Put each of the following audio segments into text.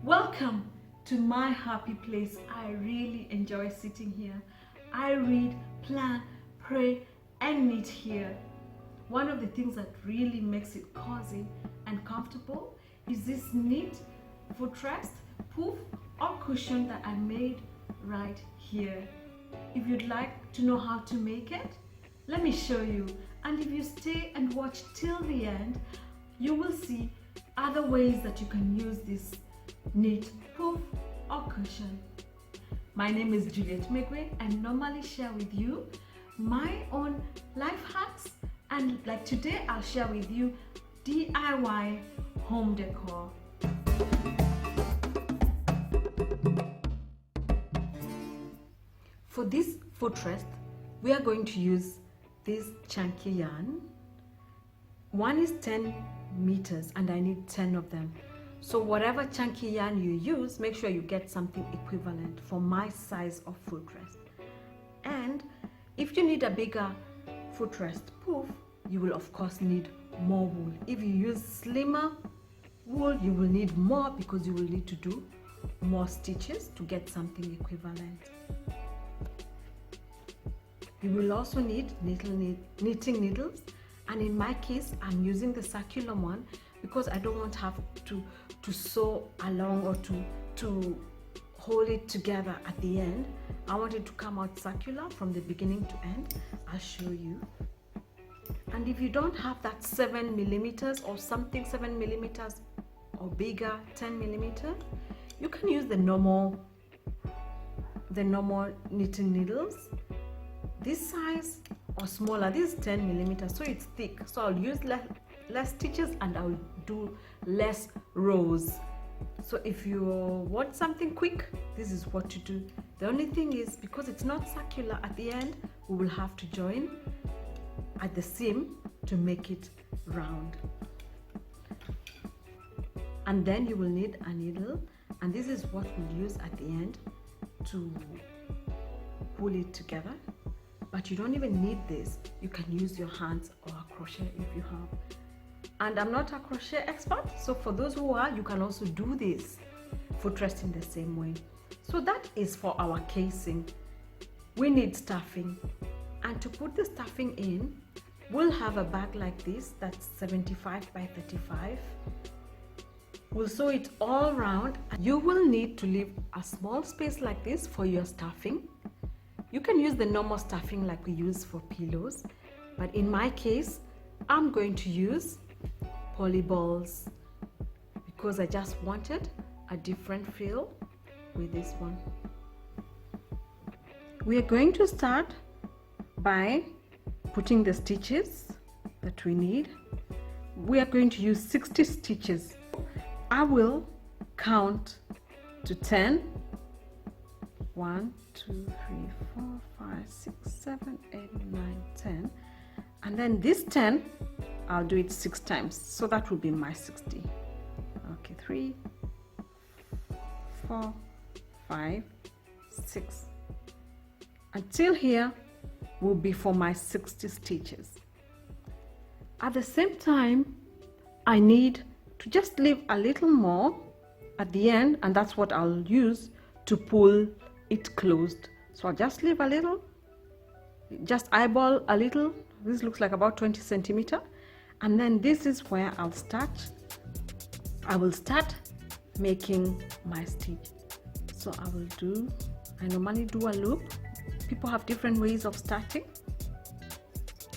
Welcome to my happy place. I really enjoy sitting here. I read, plan, pray, and knit here. One of the things that really makes it cozy and comfortable is this neat footrest, poof, or cushion that I made right here. If you'd like to know how to make it, let me show you. And if you stay and watch till the end, you will see other ways that you can use this neat poof or cushion. My name is Juliet Migwi and normally share with you my own life hacks, and like today I'll share with you DIY home decor. For this footrest, we are going to use this chunky yarn. One is 10 meters and I need 10 of them. So whatever chunky yarn you use, make sure you get something equivalent for my size of footrest. And if you need a bigger footrest poof, you will of course need more wool. If you use slimmer wool, you will need more because you will need to do more stitches to get something equivalent. You will also need knitting needles, and in my case I'm using the circular one because I don't want to have to sew along or to hold it together at the end. I want it to come out circular from the beginning to end. I'll show you. And if you don't have that 7 millimeters or something 7 millimeters or bigger, 10 millimeters, you can use the normal knitting needles. This size or smaller, this is 10 millimeters, so it's thick, so I'll use less stitches and I'll do less rows. So if you want something quick, this is what to do. The only thing is, because it's not circular at the end, we will have to join at the seam to make it round. And then you will need a needle, and this is what we'll use at the end to pull it together. But you don't even need this. You can use your hands or a crochet if you have. And I'm not a crochet expert, so for those who are, you can also do this footrest in the same way. So that is for our casing. We need stuffing, and to put the stuffing in, we'll have a bag like this that's 75 by 35. We'll sew it all around. You will need to leave a small space like this for your stuffing. You can use the normal stuffing like we use for pillows, but in my case, I'm going to use poly balls because I just wanted a different feel with this one. We are going to start by putting the stitches that we need. We are going to use 60 stitches. I will count to 10. 1, 2, 3, 4, 5, 6, 7, 8, 9, 10. And then this 10, I'll do it 6 times. So that will be my 60. Okay, 3, 4, 5, 6. Until here will be for my 60 stitches. At the same time, I need to just leave a little more at the end, and that's what I'll use to pull it closed. So I'll just leave a little, just eyeball a little. This looks like about 20 centimeters, and then this is where I'll start. I will start making my stitch. So I normally do a loop. People have different ways of starting.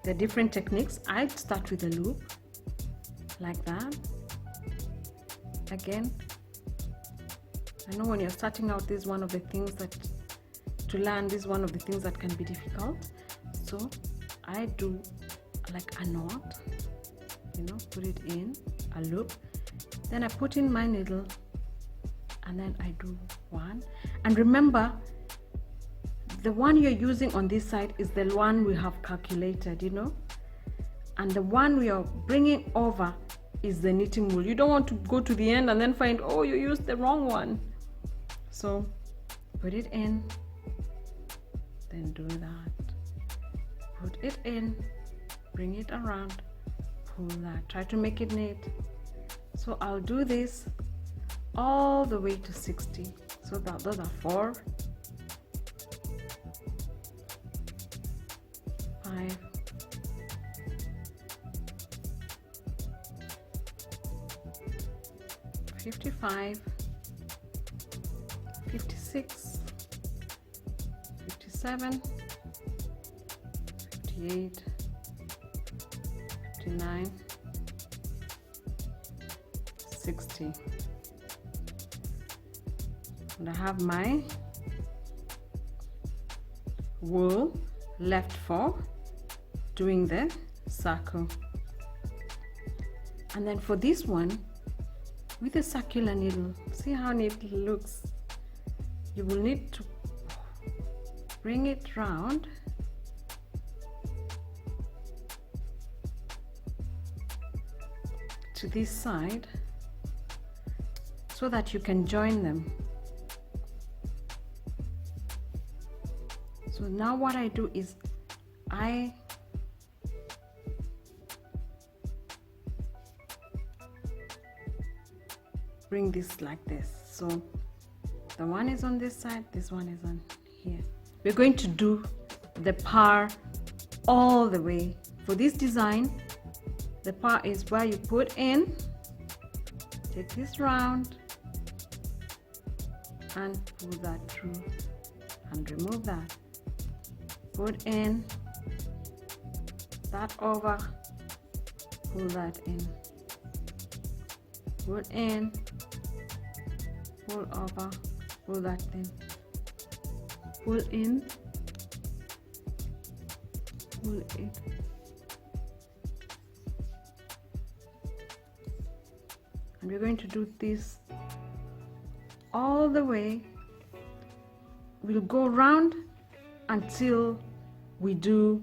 There are different techniques. I start with a loop like that. Again, I know when you're starting out, this is one of the things that to learn, this is one of the things that can be difficult. So I do like a knot, put it in a loop, then I put in my needle, and then I do one. And remember, the one you're using on this side is the one we have calculated, and the one we are bringing over is the knitting wool. You don't want to go to the end and then find, oh, you used the wrong one. So put it in, then do that. Put it in, bring it around, pull that. Try to make it neat. So I'll do this all the way to 60. So that those are 4, 5, 55, 56, 57, 58, 59, 60. And I have my wool left for doing the circle. And then for this one, with a circular needle, see how neat it looks. You will need to bring it round to this side so that you can join them. So now what I do is I bring this like this. So the one is on this side, this one is on here. We're going to do the par all the way. For this design, the par is where you put in, take this round and pull that through and remove that. Put in, that over, pull that in, put in, pull over, pull that in, pull in, pull it, and we're going to do this all the way. We'll go round until we do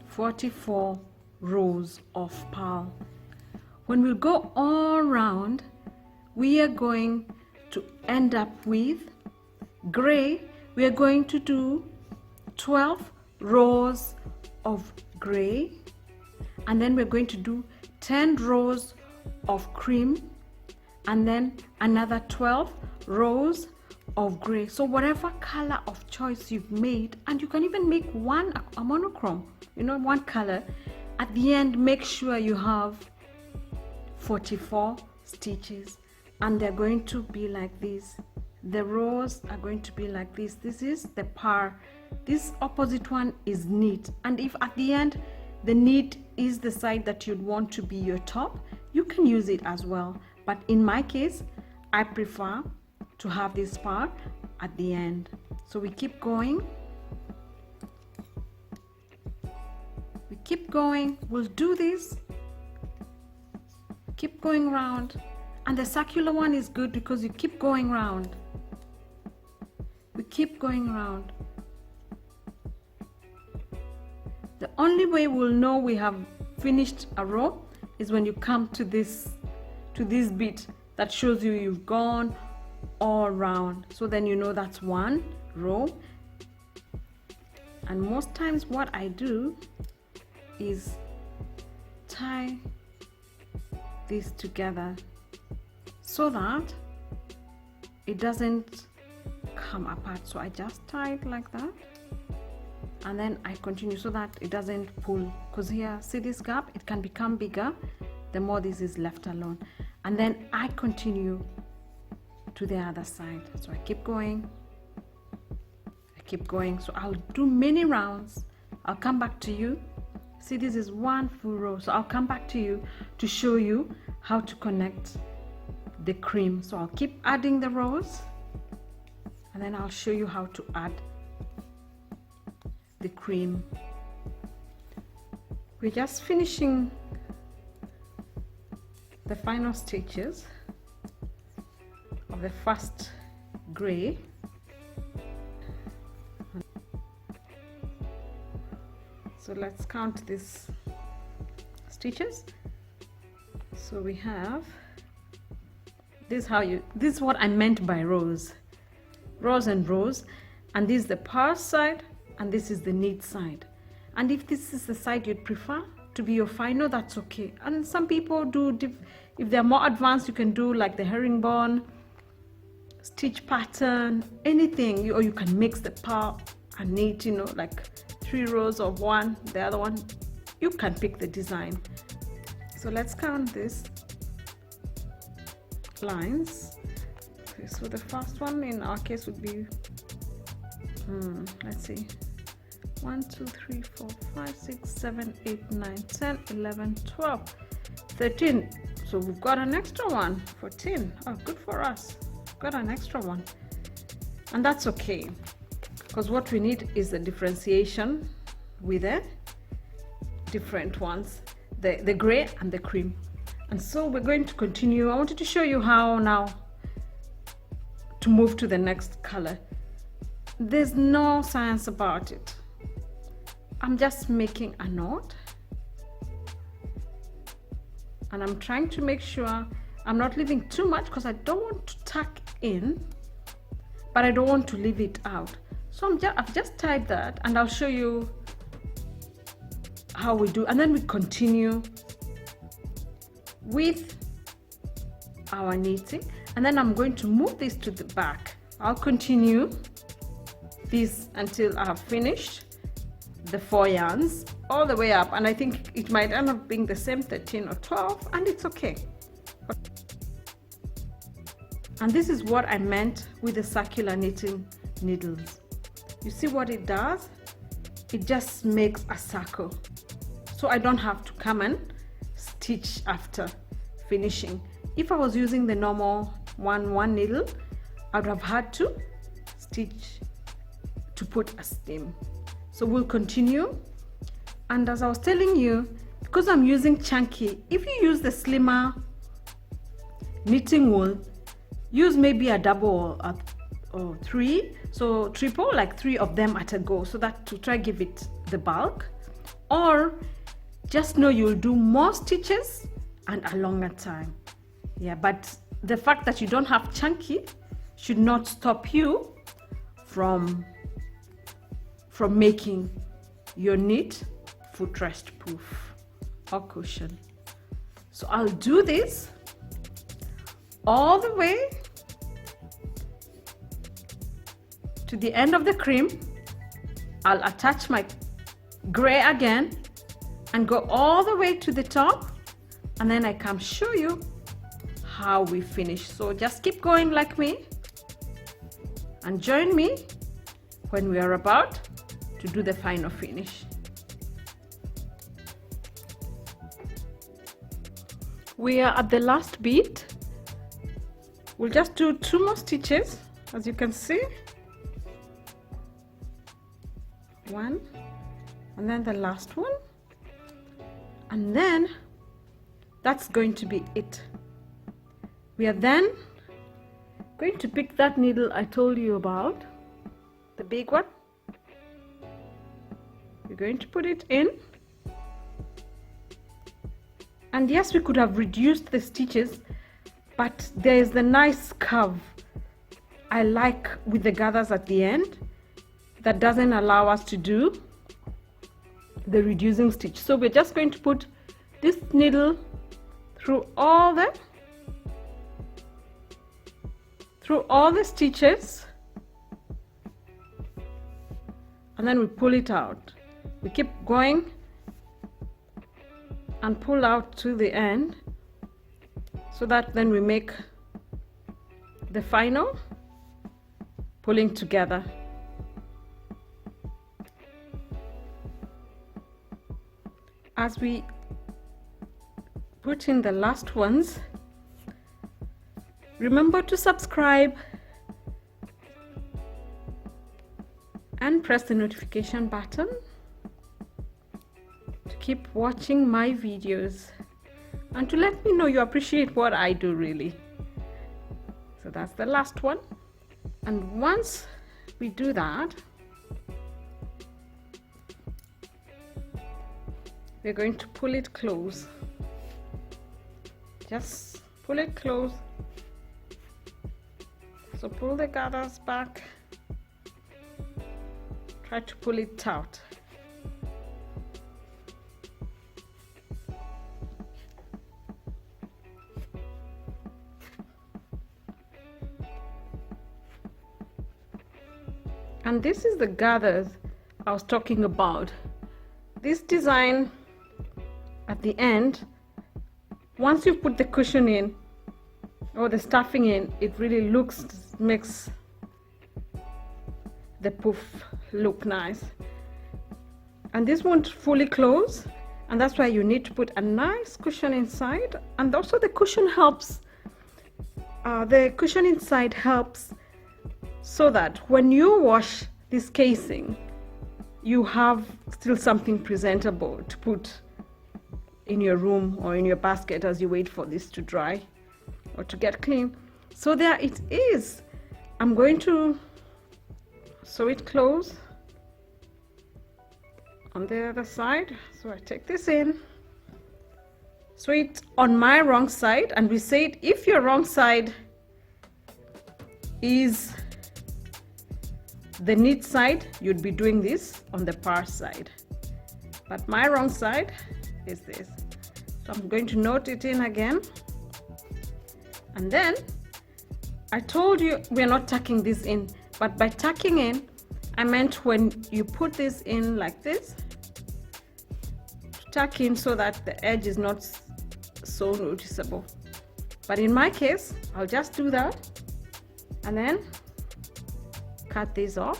44 rows of purl. When we go all round, we are going to end up with gray. We are going to do 12 rows of gray, and then we're going to do 10 rows of cream, and then another 12 rows of gray. So whatever color of choice you've made, and you can even make one a monochrome, you know, one color. At the end, make sure you have 44 stitches, and they're going to be like this. The rows are going to be like this. This is the par. This opposite one is knit, and if at the end the knit is the side that you'd want to be your top, you can use it as well. But in my case, I prefer to have this part at the end. So we keep going, we keep going, we'll do this, keep going round, and the circular one is good because you keep going round, we keep going round. The only way we'll know we have finished a row is when you come to this bit that shows you you've gone all round. So then you know that's one row. And most times what I do is tie this together so that it doesn't come apart. So I just tie it like that, and then I continue so that it doesn't pull, because here, see this gap, it can become bigger the more this is left alone. And then I continue to the other side. So I keep going, I keep going. So I'll do many rounds. I'll come back to you. See, this is one full row. So I'll come back to you to show you how to connect the cream. So I'll keep adding the rows, and then I'll show you how to add the cream. We're just finishing the final stitches of the first gray. So let's count these stitches. So we have this, this is what I meant by rows and rows, and this is the purl side and this is the knit side. And if this is the side you'd prefer, to be your final, that's okay. And some people do, if they're more advanced, you can do like the herringbone, stitch pattern, anything, or you can mix the part and knit, you know, like 3 rows of one, the other one, you can pick the design. So let's count this lines. Okay, so the first one in our case would be let's see, 1 2 3 4 5 6 7 8 9 10 11 12 13. So we've got an extra one, 14. Oh, good for us, got an extra one. And that's okay, because what we need is the differentiation with the different ones, the gray and the cream. And so we're going to continue. I wanted to show you how now to move to the next color. There's no science about it. I'm just making a knot, and I'm trying to make sure I'm not leaving too much, because I don't want to tuck in, but I don't want to leave it out. So I've just tied that, and I'll show you how we do, and then we continue with our knitting. And then I'm going to move this to the back. I'll continue this until I have finished the 4 yarns all the way up, and I think it might end up being the same 13 or 12, and it's okay. And this is what I meant with the circular knitting needles. You see what it does? It just makes a circle, so I don't have to come and stitch after finishing. If I was using the normal one needle, I would have had to stitch to put a stem. So we'll continue. And as I was telling you, because I'm using chunky, if you use the slimmer knitting wool, use maybe a double or 3, so triple, like 3 of them at a go, so that to try give it the bulk. Or just know you'll do more stitches and a longer time. Yeah, but the fact that you don't have chunky should not stop you from making your knit footrest poof or cushion. So I'll do this all the way to the end of the cream. I'll attach my gray again and go all the way to the top, and then I can show you how we finish. So just keep going like me and join me when we are about to do the final finish. We are at the last beat. We'll just do 2 more stitches, as you can see. 1, and then the last one, and then that's going to be it. We are then going to pick that needle I told you about, the big one. We're going to put it in, and yes, we could have reduced the stitches, but there is the nice curve I like with the gathers at the end that doesn't allow us to do the reducing stitch. So we're just going to put this needle through all the stitches, and then we pull it out. We keep going and pull out to the end, so that then we make the final pulling together. As we put in the last ones, remember to subscribe and press the notification button to keep watching my videos and to let me know you appreciate what I do, really. So that's the last one, and once we do that, we're going to pull it close. Just pull it close. So pull the gathers back, try to pull it out. And this is the gathers I was talking about. This design at the end, once you put the cushion in or the stuffing in, it really makes the poof look nice. And this won't fully close, and that's why you need to put a nice cushion inside. And also the cushion helps, the cushion inside helps so that when you wash this casing, you have still something presentable to put in your room or in your basket as you wait for this to dry or to get clean. So there it is. I'm going to sew it close on the other side. So I take this in, sew it on my wrong side, and we said if your wrong side is the knit side, you'd be doing this on the par side, but my wrong side is this. So I'm going to knot it in again, and then I told you we're not tucking this in, but by tucking in I meant when you put this in like this, tuck in so that the edge is not so noticeable. But in my case, I'll just do that and then cut this off,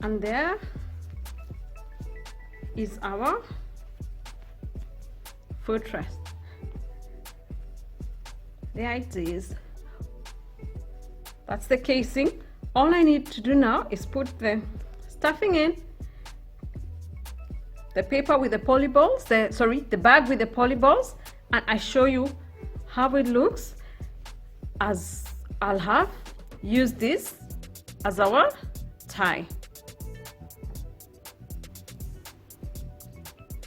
and there is our footrest. There it is. That's the casing. All I need to do now is put the stuffing in, the paper with the polyballs, the bag with the polyballs, and I show you how it looks, as I'll have used this as our tie.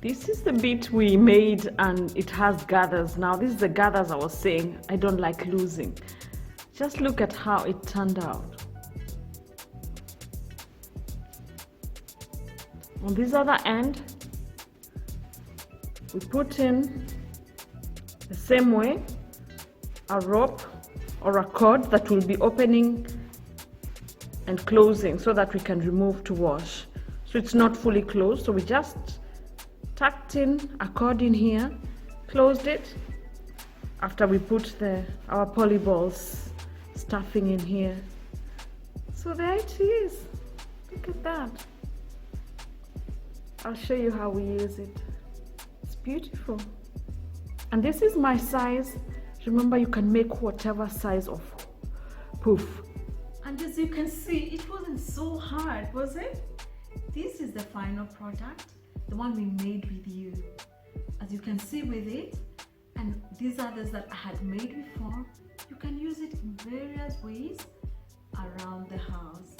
This is the bit we made, and it has gathers. Now this is the gathers I was saying I don't like losing. Just look at how it turned out. On this other end, we put in the same way a rope or a cord that will be opening and closing so that we can remove to wash. So it's not fully closed, so we just tucked in a cord in here, closed it after we put our polyballs stuffing in here. So there it is. Look at that. I'll show you how we use it. It's beautiful. And this is my size. Remember, you can make whatever size of poof. And as you can see, it wasn't so hard, was it? This is the final product, the one we made with you. As you can see with it, and these others that I had made before, you can use it in various ways around the house.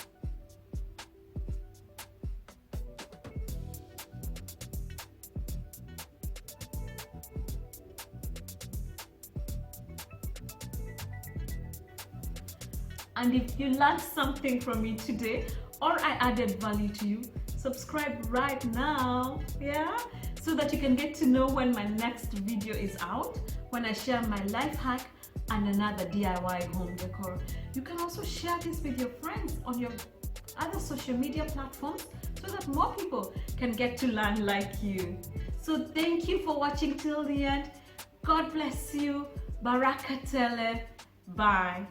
And if you learned something from me today, or I added value to you, subscribe right now, yeah? So that you can get to know when my next video is out, when I share my life hack and another DIY home decor. You can also share this with your friends on your other social media platforms so that more people can get to learn like you. So thank you for watching till the end. God bless you. Baraka Tele. Bye.